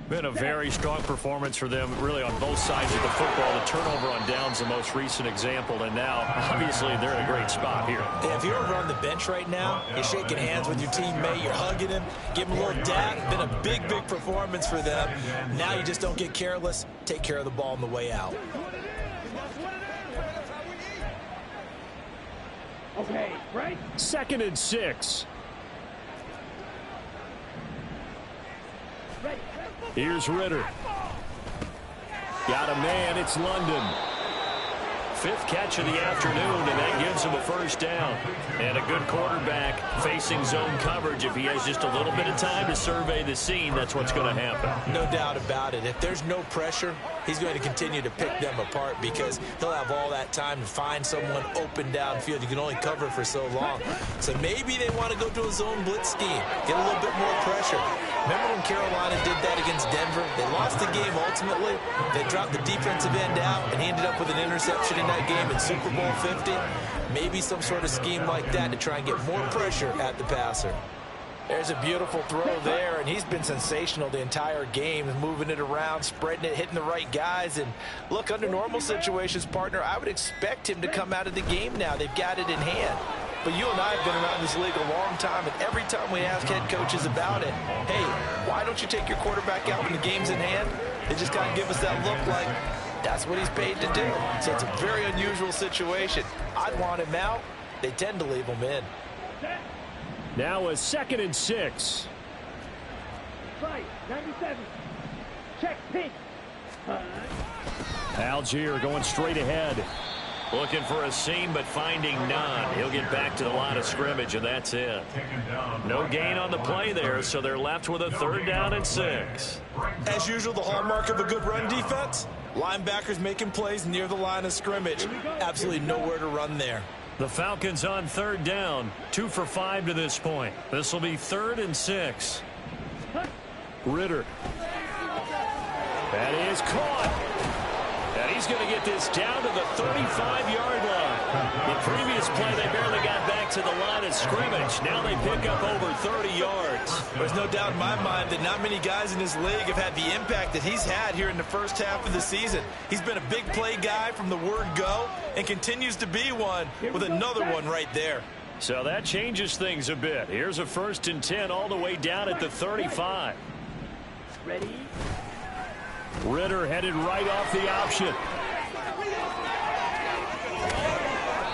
Been a very strong performance for them, really, on both sides of the football. The turnover on downs, the most recent example, and now, obviously, they're in a great spot here. Yeah, if you're over on the bench right now, you're shaking hands with your teammate, you're hugging him, give him a little dap. Been a big, big performance for them. Now you just don't get careless. Take care of the ball on the way out. Okay, right? 2nd and 6. Ready. Here's Ritter. Got a man. It's London. 5th catch of the afternoon, and that gives him a first down. And a good quarterback facing zone coverage. If he has just a little bit of time to survey the scene, that's what's going to happen. No doubt about it. If there's no pressure, he's going to continue to pick them apart because he'll have all that time to find someone open downfield. You can only cover for so long. So maybe they want to go to a zone blitz scheme, get a little bit more pressure. Remember when Carolina did that against Denver? They lost the game ultimately. They dropped the defensive end out, and he ended up with an interception in that game in Super Bowl 50. Maybe some sort of scheme like that to try and get more pressure at the passer. There's a beautiful throw there, and he's been sensational the entire game, moving it around, spreading it, hitting the right guys. And look, under normal situations, partner, I would expect him to come out of the game now. They've got it in hand. But you and I have been around this league a long time, and every time we ask head coaches about it, hey, why don't you take your quarterback out when the game's in hand? They just kind of give us that look like that's what he's paid to do. So it's a very unusual situation. I'd want him out. They tend to leave him in. Now a 2nd and 6. Right, 97. Check, pitch. Algier going straight ahead. Looking for a seam, but finding none. He'll get back to the line of scrimmage, and that's it. No gain on the play there, so they're left with a 3rd down and 6. As usual, the hallmark of a good run defense, linebackers making plays near the line of scrimmage. Absolutely nowhere to run there. The Falcons on 3rd down, 2 for 5 to this point. This will be 3rd and 6. Ritter. That is caught. And he's going to get this down to the 35-yard line. The previous play, they barely got back to the line of scrimmage. Now they pick up over 30 yards. There's no doubt in my mind that not many guys in this league have had the impact that he's had here in the first half of the season. He's been a big play guy from the word go and continues to be one with another one right there. So that changes things a bit. Here's a 1st and 10 all the way down at the 35. Ready? Ritter headed right off the option.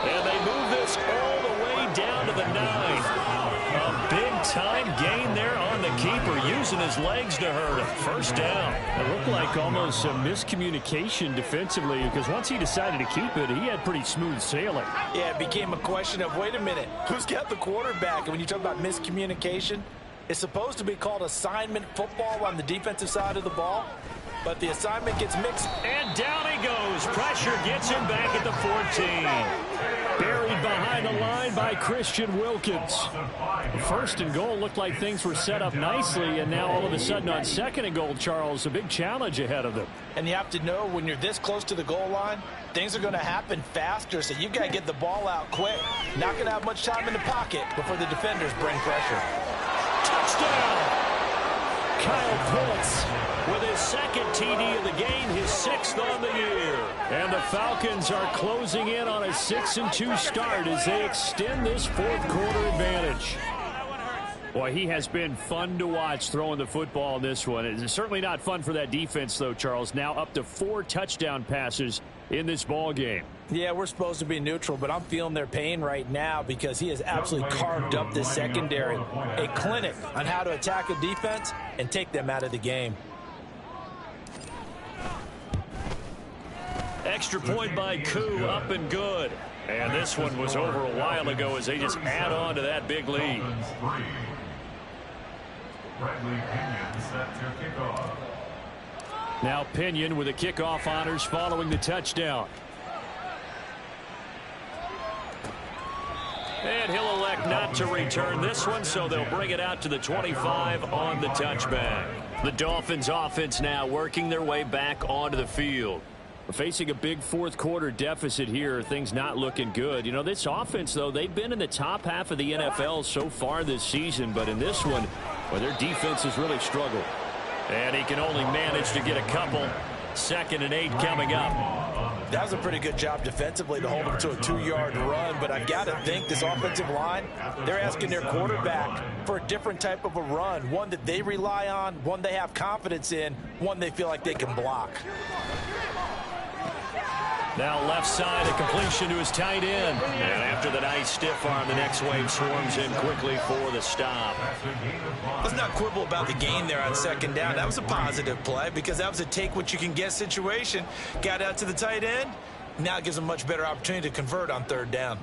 And they move this all the way down to the 9. A big-time gain there on the keeper, using his legs to hurt him. First down. It looked like almost some miscommunication defensively, because once he decided to keep it, he had pretty smooth sailing. Yeah, it became a question of, wait a minute, who's got the quarterback? And when you talk about miscommunication, it's supposed to be called assignment football on the defensive side of the ball. But the assignment gets mixed. And down he goes. Pressure gets him back at the 14. Buried behind the line by Christian Wilkins. 1st and goal looked like things were set up nicely, and now all of a sudden on 2nd and goal, Charles, a big challenge ahead of them. And you have to know when you're this close to the goal line, things are going to happen faster, so you've got to get the ball out quick. Not going to have much time in the pocket before the defenders bring pressure. Touchdown! Kyle Pitts with his 2nd TD of the game, his 6th on the year. And the Falcons are closing in on a 6-2 start as they extend this 4th quarter advantage. Boy, he has been fun to watch throwing the football in this one. It's certainly not fun for that defense, though, Charles. Now up to 4 touchdown passes in this ball game. Yeah, we're supposed to be neutral, but I'm feeling their pain right now because he has absolutely carved up this secondary. A clinic on how to attack a defense and take them out of the game. Extra point by Koo, up and good. And this one was over a while ago as they just add on to that big lead. Now Pinion with the kickoff honors following the touchdown. And he'll elect not to return this one, so they'll bring it out to the 25 on the touchback. The Dolphins offense now working their way back onto the field. Facing a big 4th quarter deficit here, things not looking good. You know, this offense, though, they've been in the top half of the NFL so far this season, but in this one, well, their defense has really struggled. And he can only manage to get a couple. 2nd and 8 coming up. That was a pretty good job defensively to hold him to a 2-yard run, but I got to think this offensive line, they're asking their quarterback for a different type of a run, one that they rely on, one they have confidence in, one they feel like they can block. Now left side, a completion to his tight end. And after the nice stiff arm, the next wave swarms in quickly for the stop. Let's not quibble about the gain there on 2nd down. That was a positive play because that was a take-what-you-can-get situation. Got out to the tight end. Now it gives them a much better opportunity to convert on 3rd down.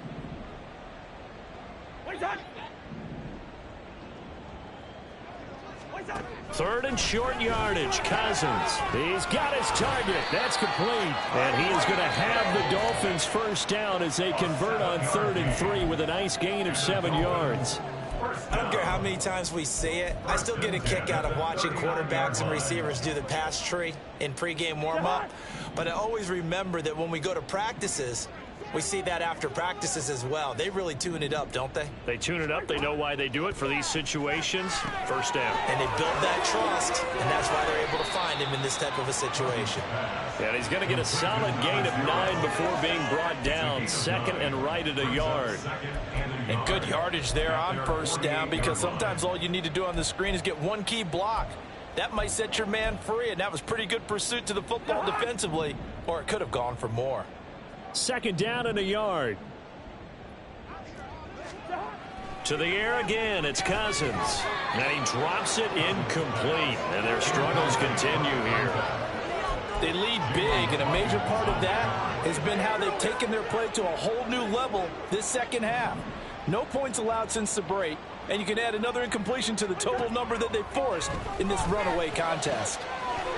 3rd and short yardage. Cousins. He's got his target. That's complete. And he is going to have the Dolphins first down as they convert on 3rd and 3 with a nice gain of 7 yards. I don't care how many times we say it. I still get a kick out of watching quarterbacks and receivers do the pass tree in pregame warm-up. But I always remember that when we go to practices, we see that after practices as well. They really tune it up, don't they? They tune it up. They know why they do it for these situations. First down. And they build that trust, and that's why they're able to find him in this type of a situation. And he's going to get a solid gain of 9 before being brought down. 2nd and right at a yard. And good yardage there on 1st down because sometimes all you need to do on the screen is get one key block. That might set your man free, and that was pretty good pursuit to the football defensively, or it could have gone for more. 2nd down and a yard. To the air again, it's Cousins. And he drops it incomplete. And their struggles continue here. They lead big, and a major part of that has been how they've taken their play to a whole new level this 2nd half. No points allowed since the break, and you can add another incompletion to the total number that they forced in this runaway contest.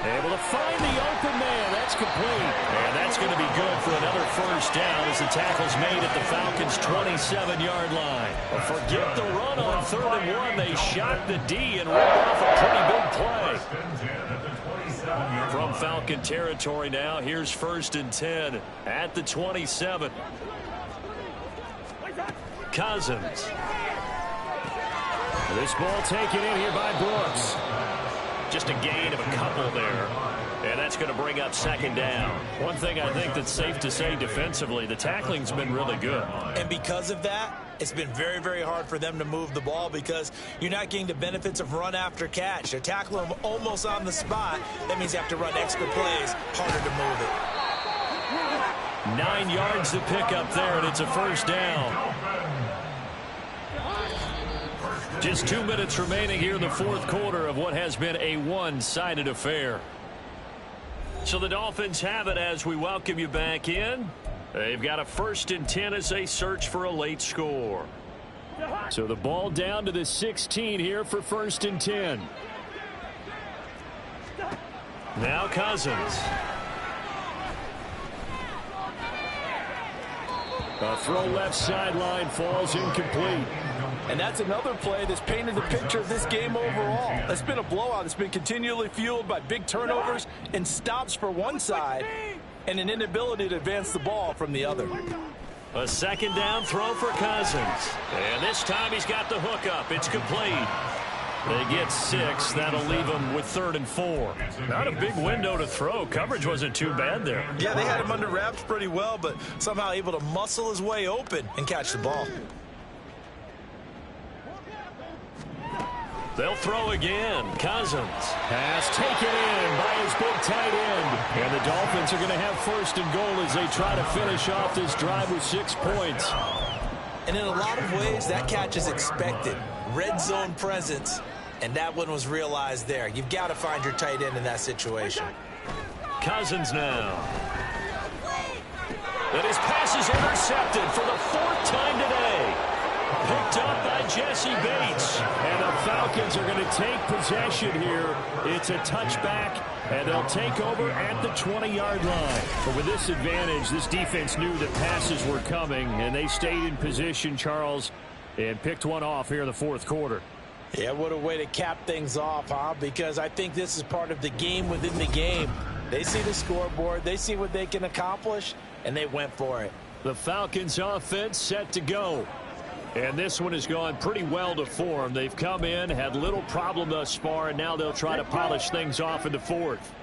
Able to find the open man. That's complete. And that's going to be good for another first down as the tackle's made at the Falcons' 27-yard line. But forget the run on 3rd and 1. They shot the D and ripped off a pretty big play. From Falcon territory now, here's 1st and 10 at the 27. Cousins. This ball taken in here by Brooks. Just a gain of a couple there. And that's going to bring up 2nd down. One thing I think that's safe to say defensively, the tackling's been really good. And because of that, it's been very, very hard for them to move the ball because you're not getting the benefits of run after catch. They're tackling them almost on the spot. That means you have to run extra plays, harder to move it. 9 yards to pick up there, and it's a first down. Just 2 minutes remaining here in the 4th quarter of what has been a one-sided affair. So the Dolphins have it as we welcome you back in. They've got a 1st and 10 as they search for a late score. So the ball down to the 16 here for 1st and 10. Now Cousins. A throw left sideline falls incomplete. And that's another play that's painted the picture of this game overall. It's been a blowout. It's been continually fueled by big turnovers and stops for one side and an inability to advance the ball from the other. A 2nd down throw for Cousins. And this time he's got the hook up. It's complete. They get 6. That'll leave them with 3rd and 4. Not a big window to throw. Coverage wasn't too bad there. Yeah, they had him under wraps pretty well, but somehow able to muscle his way open and catch the ball. They'll throw again. Cousins. Pass taken in by his big tight end. And the Dolphins are going to have 1st and goal as they try to finish off this drive with 6 points. And in a lot of ways, that catch is expected. Red zone presence, and that one was realized there. You've got to find your tight end in that situation. Cousins now. And his pass is intercepted for the 4th time today. Picked up by Jesse Bates. And the Falcons are going to take possession here. It's a touchback, and they'll take over at the 20-yard line. But with this advantage, this defense knew that passes were coming, and they stayed in position, Charles, and picked one off here in the 4th quarter. Yeah, what a way to cap things off, huh? Because I think this is part of the game within the game. They see the scoreboard, they see what they can accomplish, and they went for it. The Falcons offense set to go. And this one has gone pretty well to form. They've come in, had little problem thus far, and now they'll try to polish things off in the fourth.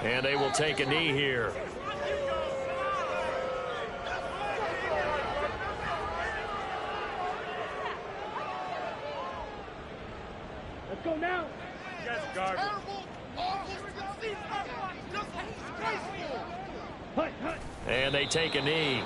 And they will take a knee here. Let's go now. You guys are garbage. And they take a knee.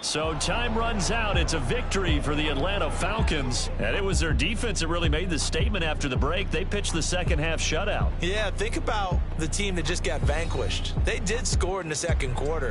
So time runs out. It's a victory for the Atlanta Falcons. And it was their defense that really made the statement after the break. They pitched the second half shutout. Yeah, think about the team that just got vanquished. They did score in the second quarter.